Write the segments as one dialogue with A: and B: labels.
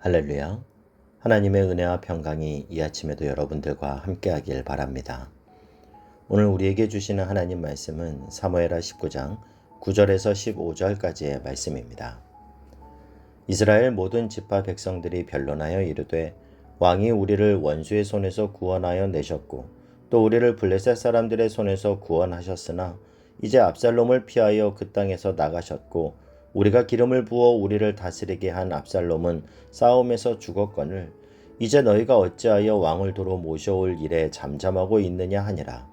A: 할렐루야. 하나님의 은혜와 평강이 이 아침에도 여러분들과 함께하길 바랍니다. 오늘 우리에게 주시는 하나님 말씀은 사무엘하 19장 9절에서 15절까지의 말씀입니다. 이스라엘 모든 지파 백성들이 변론하여 이르되 왕이 우리를 원수의 손에서 구원하여 내셨고 또 우리를 블레셋 사람들의 손에서 구원하셨으나 이제 압살롬을 피하여 그 땅에서 나가셨고 우리가 기름을 부어 우리를 다스리게 한 압살롬은 싸움에서 죽었거늘 이제 너희가 어찌하여 왕을 도로 모셔올 일에 잠잠하고 있느냐 하니라.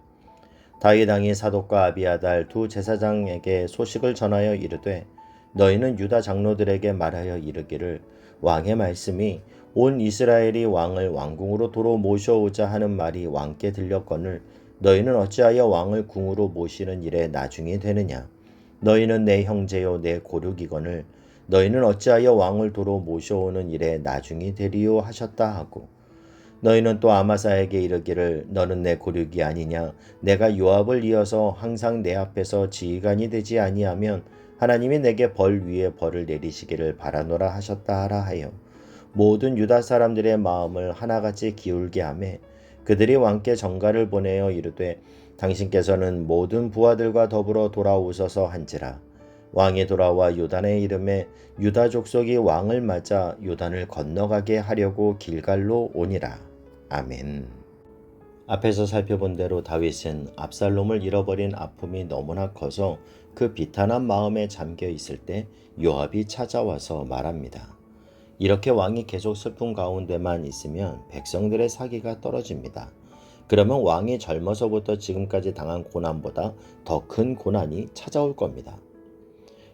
A: 다윗 왕이 사독과 아비아달 두 제사장에게 소식을 전하여 이르되 너희는 유다 장로들에게 말하여 이르기를 왕의 말씀이 온 이스라엘이 왕을 왕궁으로 도로 모셔오자 하는 말이 왕께 들렸거늘 너희는 어찌하여 왕을 궁으로 모시는 일에 나중이 되느냐. 너희는 내 형제요 내 고륙이거늘 너희는 어찌하여 왕을 도로 모셔오는 일에 나중이 되리요 하셨다 하고 너희는 또 아마사에게 이르기를 너는 내 고륙이 아니냐. 내가 요압을 이어서 항상 내 앞에서 지휘관이 되지 아니하면 하나님이 내게 벌 위에 벌을 내리시기를 바라노라 하셨다 하라 하여 모든 유다 사람들의 마음을 하나같이 기울게 하매 그들이 왕께 전가를 보내어 이르되 당신께서는 모든 부하들과 더불어 돌아오소서 한지라. 왕이 돌아와 요단의 이름에 유다 족속이 왕을 맞아 요단을 건너가게 하려고 길갈로 오니라. 아멘. 앞에서 살펴본 대로 다윗은 압살롬을 잃어버린 아픔이 너무나 커서 그 비탄한 마음에 잠겨 있을 때 요압이 찾아와서 말합니다. 이렇게 왕이 계속 슬픔 가운데만 있으면 백성들의 사기가 떨어집니다. 그러면 왕이 젊어서부터 지금까지 당한 고난보다 더 큰 고난이 찾아올 겁니다.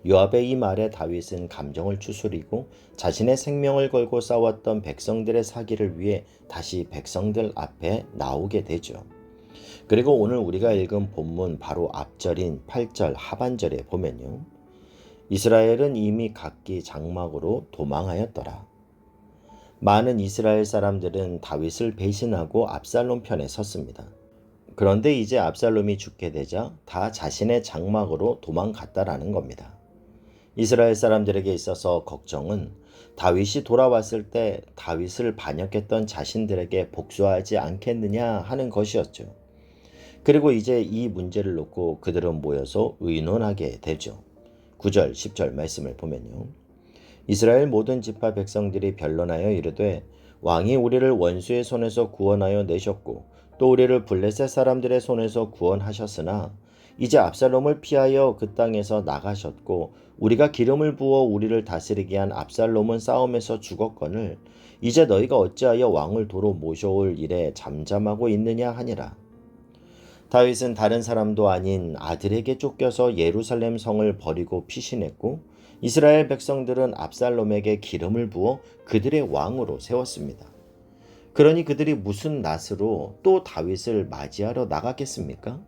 A: 요압의 이 말에 다윗은 감정을 추스리고 자신의 생명을 걸고 싸웠던 백성들의 사기를 위해 다시 백성들 앞에 나오게 되죠. 그리고 오늘 우리가 읽은 본문 바로 앞절인 8절 하반절에 보면요. 이스라엘은 이미 각기 장막으로 도망하였더라. 많은 이스라엘 사람들은 다윗을 배신하고 압살롬 편에 섰습니다. 그런데 이제 압살롬이 죽게 되자 다 자신의 장막으로 도망갔다라는 겁니다. 이스라엘 사람들에게 있어서 걱정은 다윗이 돌아왔을 때 다윗을 반역했던 자신들에게 복수하지 않겠느냐 하는 것이었죠. 그리고 이제 이 문제를 놓고 그들은 모여서 의논하게 되죠. 9절, 10절 말씀을 보면요. 이스라엘 모든 지파 백성들이 변론하여 이르되 왕이 우리를 원수의 손에서 구원하여 내셨고 또 우리를 블레셋 사람들의 손에서 구원하셨으나 이제 압살롬을 피하여 그 땅에서 나가셨고 우리가 기름을 부어 우리를 다스리게 한 압살롬은 싸움에서 죽었거늘 이제 너희가 어찌하여 왕을 도로 모셔올 일에 잠잠하고 있느냐 하니라. 다윗은 다른 사람도 아닌 아들에게 쫓겨서 예루살렘 성을 버리고 피신했고 이스라엘 백성들은 압살롬에게 기름을 부어 그들의 왕으로 세웠습니다. 그러니 그들이 무슨 낯으로 또 다윗을 맞이하러 나갔겠습니까?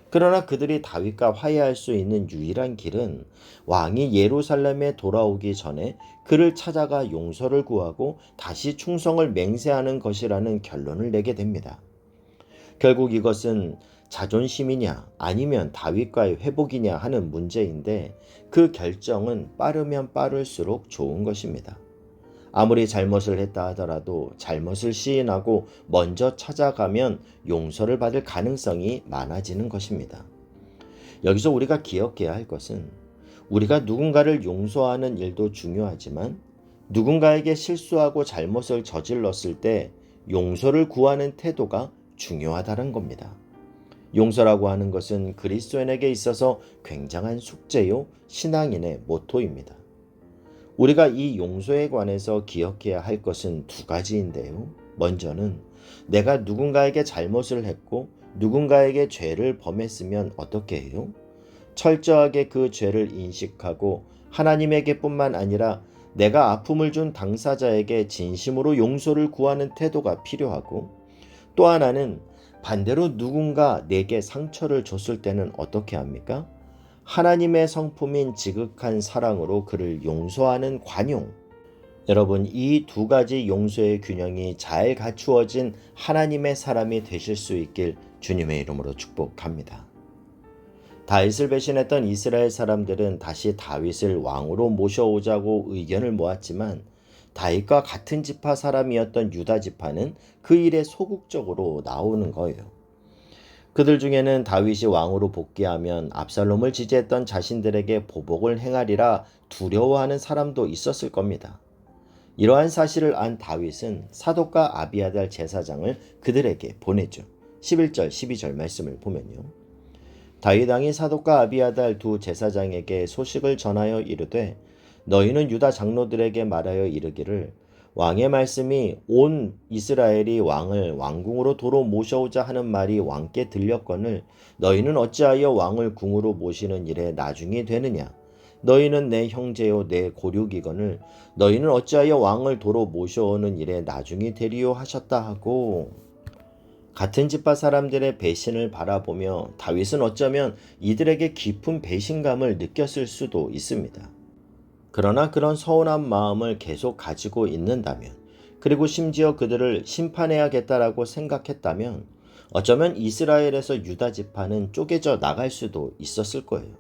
A: 그러나 그들이 다윗과 화해할 수 있는 유일한 길은 왕이 예루살렘에 돌아오기 전에 그를 찾아가 용서를 구하고 다시 충성을 맹세하는 것이라는 결론을 내게 됩니다. 결국 이것은 자존심이냐 아니면 다윗과의 회복이냐 하는 문제인데 그 결정은 빠르면 빠를수록 좋은 것입니다. 아무리 잘못을 했다 하더라도 잘못을 시인하고 먼저 찾아가면 용서를 받을 가능성이 많아지는 것입니다. 여기서 우리가 기억해야 할 것은 우리가 누군가를 용서하는 일도 중요하지만 누군가에게 실수하고 잘못을 저질렀을 때 용서를 구하는 태도가 중요하다는 겁니다. 용서라고 하는 것은 그리스도인에게 있어서 굉장한 숙제요 신앙인의 모토입니다. 우리가 이 용서에 관해서 기억해야 할 것은 두 가지인데요. 먼저는 내가 누군가에게 잘못을 했고 누군가에게 죄를 범했으면 어떻게 해요? 철저하게 그 죄를 인식하고 하나님에게뿐만 아니라 내가 아픔을 준 당사자에게 진심으로 용서를 구하는 태도가 필요하고 또 하나는 반대로 누군가 내게 상처를 줬을 때는 어떻게 합니까? 하나님의 성품인 지극한 사랑으로 그를 용서하는 관용. 여러분, 이 두 가지 용서의 균형이 잘 갖추어진 하나님의 사람이 되실 수 있길 주님의 이름으로 축복합니다. 다윗을 배신했던 이스라엘 사람들은 다시 다윗을 왕으로 모셔오자고 의견을 모았지만 다윗과 같은 지파 사람이었던 유다 지파는 그 일에 소극적으로 나오는 거예요. 그들 중에는 다윗이 왕으로 복귀하면 압살롬을 지지했던 자신들에게 보복을 행하리라 두려워하는 사람도 있었을 겁니다. 이러한 사실을 안 다윗은 사독과 아비아달 제사장을 그들에게 보내죠. 11절 12절 말씀을 보면요. 다윗 왕이 사독과 아비아달 두 제사장에게 소식을 전하여 이르되 너희는 유다 장로들에게 말하여 이르기를 왕의 말씀이 온 이스라엘이 왕을 왕궁으로 도로 모셔오자 하는 말이 왕께 들렸거늘 너희는 어찌하여 왕을 궁으로 모시는 일에 나중이 되느냐. 너희는 내 형제요 내 고륙이거늘 너희는 어찌하여 왕을 도로 모셔오는 일에 나중이 되리요 하셨다 하고, 같은 지파 사람들의 배신을 바라보며 다윗은 어쩌면 이들에게 깊은 배신감을 느꼈을 수도 있습니다. 그러나 그런 서운한 마음을 계속 가지고 있는다면, 그리고 심지어 그들을 심판해야겠다라고 생각했다면 어쩌면 이스라엘에서 유다 지파는 쪼개져 나갈 수도 있었을 거예요.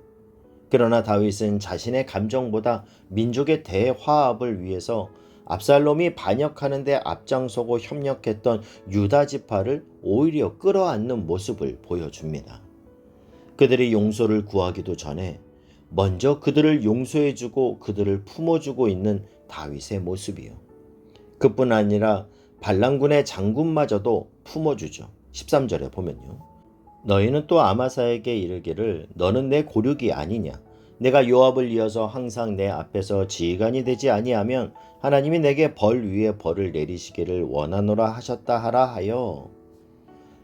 A: 그러나 다윗은 자신의 감정보다 민족의 대화합을 위해서 압살롬이 반역하는 데 앞장서고 협력했던 유다 지파를 오히려 끌어안는 모습을 보여줍니다. 그들이 용서를 구하기도 전에 먼저 그들을 용서해주고 그들을 품어주고 있는 다윗의 모습이요. 그뿐 아니라 발랑군의 장군마저도 품어주죠. 13절에 보면요. 너희는 또 아마사에게 이르기를 너는 내 고륙이 아니냐. 내가 요압을 이어서 항상 내 앞에서 지휘관이 되지 아니하면 하나님이 내게 벌 위에 벌을 내리시기를 원하노라 하셨다 하라 하여.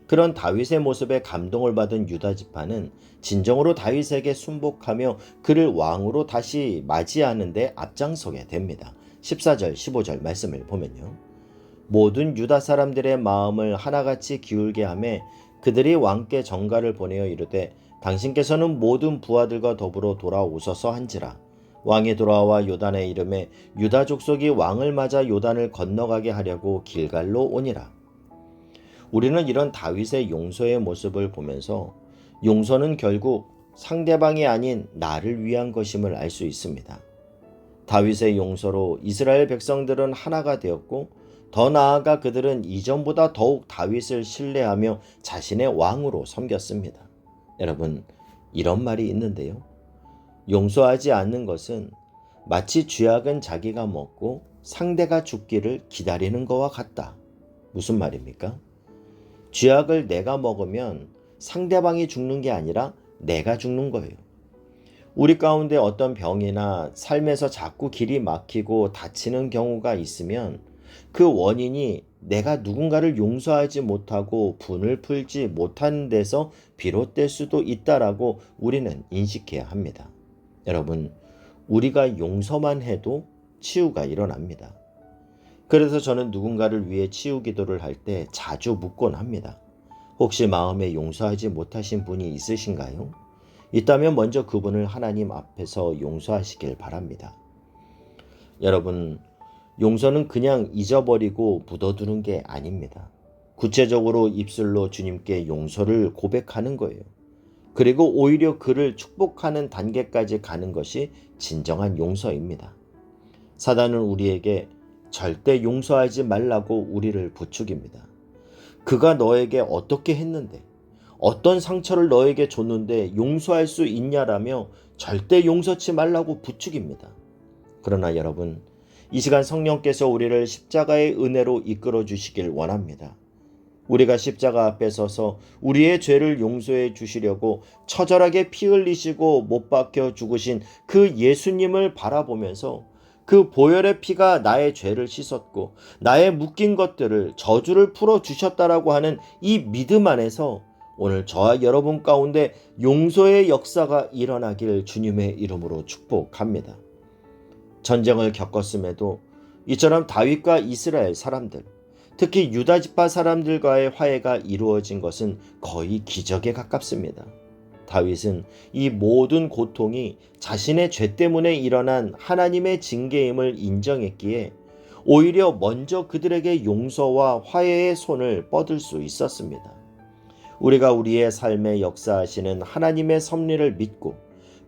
A: 그런 다윗의 모습에 감동을 받은 유다 지파는 진정으로 다윗에게 순복하며 그를 왕으로 다시 맞이하는 데 앞장서게 됩니다. 14절 15절 말씀을 보면요. 모든 유다 사람들의 마음을 하나같이 기울게 하며 그들이 왕께 전가를 보내어 이르되 당신께서는 모든 부하들과 더불어 돌아오소서 한지라. 왕이 돌아와 요단의 이름에 유다 족속이 왕을 맞아 요단을 건너가게 하려고 길갈로 오니라. 우리는 이런 다윗의 용서의 모습을 보면서 용서는 결국 상대방이 아닌 나를 위한 것임을 알 수 있습니다. 다윗의 용서로 이스라엘 백성들은 하나가 되었고, 더 나아가 그들은 이전보다 더욱 다윗을 신뢰하며 자신의 왕으로 섬겼습니다. 여러분, 이런 말이 있는데요. 용서하지 않는 것은 마치 쥐약은 자기가 먹고 상대가 죽기를 기다리는 것과 같다. 무슨 말입니까? 쥐약을 내가 먹으면 상대방이 죽는 게 아니라 내가 죽는 거예요. 우리 가운데 어떤 병이나 삶에서 자꾸 길이 막히고 다치는 경우가 있으면 그 원인이 내가 누군가를 용서하지 못하고 분을 풀지 못하는 데서 비롯될 수도 있다라고 우리는 인식해야 합니다. 여러분, 우리가 용서만 해도 치유가 일어납니다. 그래서 저는 누군가를 위해 치유 기도를 할 때 자주 묻곤 합니다. 혹시 마음에 용서하지 못하신 분이 있으신가요? 있다면 먼저 그분을 하나님 앞에서 용서하시길 바랍니다. 여러분, 용서는 그냥 잊어버리고 묻어두는 게 아닙니다. 구체적으로 입술로 주님께 용서를 고백하는 거예요. 그리고 오히려 그를 축복하는 단계까지 가는 것이 진정한 용서입니다. 사단은 우리에게 절대 용서하지 말라고 우리를 부추깁니다. 그가 너에게 어떻게 했는데, 어떤 상처를 너에게 줬는데 용서할 수 있냐라며 절대 용서치 말라고 부추깁니다. 그러나 여러분, 이 시간 성령께서 우리를 십자가의 은혜로 이끌어 주시길 원합니다. 우리가 십자가 앞에 서서 우리의 죄를 용서해 주시려고 처절하게 피 흘리시고 못 박혀 죽으신 그 예수님을 바라보면서 그 보혈의 피가 나의 죄를 씻었고 나의 묶인 것들을 저주를 풀어주셨다라고 하는 이 믿음 안에서 오늘 저와 여러분 가운데 용서의 역사가 일어나길 주님의 이름으로 축복합니다. 전쟁을 겪었음에도 이처럼 다윗과 이스라엘 사람들, 특히 유다 지파 사람들과의 화해가 이루어진 것은 거의 기적에 가깝습니다. 다윗은 이 모든 고통이 자신의 죄 때문에 일어난 하나님의 징계임을 인정했기에 오히려 먼저 그들에게 용서와 화해의 손을 뻗을 수 있었습니다. 우리가 우리의 삶에 역사하시는 하나님의 섭리를 믿고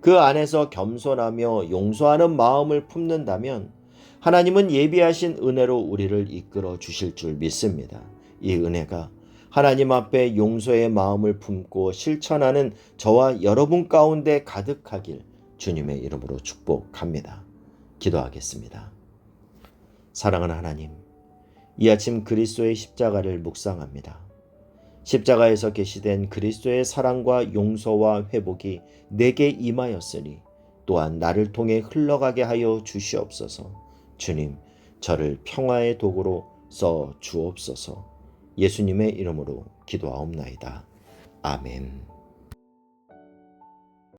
A: 그 안에서 겸손하며 용서하는 마음을 품는다면 하나님은 예비하신 은혜로 우리를 이끌어 주실 줄 믿습니다. 이 은혜가 하나님 앞에 용서의 마음을 품고 실천하는 저와 여러분 가운데 가득하길 주님의 이름으로 축복합니다. 기도하겠습니다. 사랑하는 하나님, 이 아침 그리스도의 십자가를 묵상합니다. 십자가에서 계시된 그리스도의 사랑과 용서와 회복이 내게 임하였으니 또한 나를 통해 흘러가게 하여 주시옵소서. 주님, 저를 평화의 도구로 써 주옵소서. 예수님의 이름으로 기도하옵나이다. 아멘.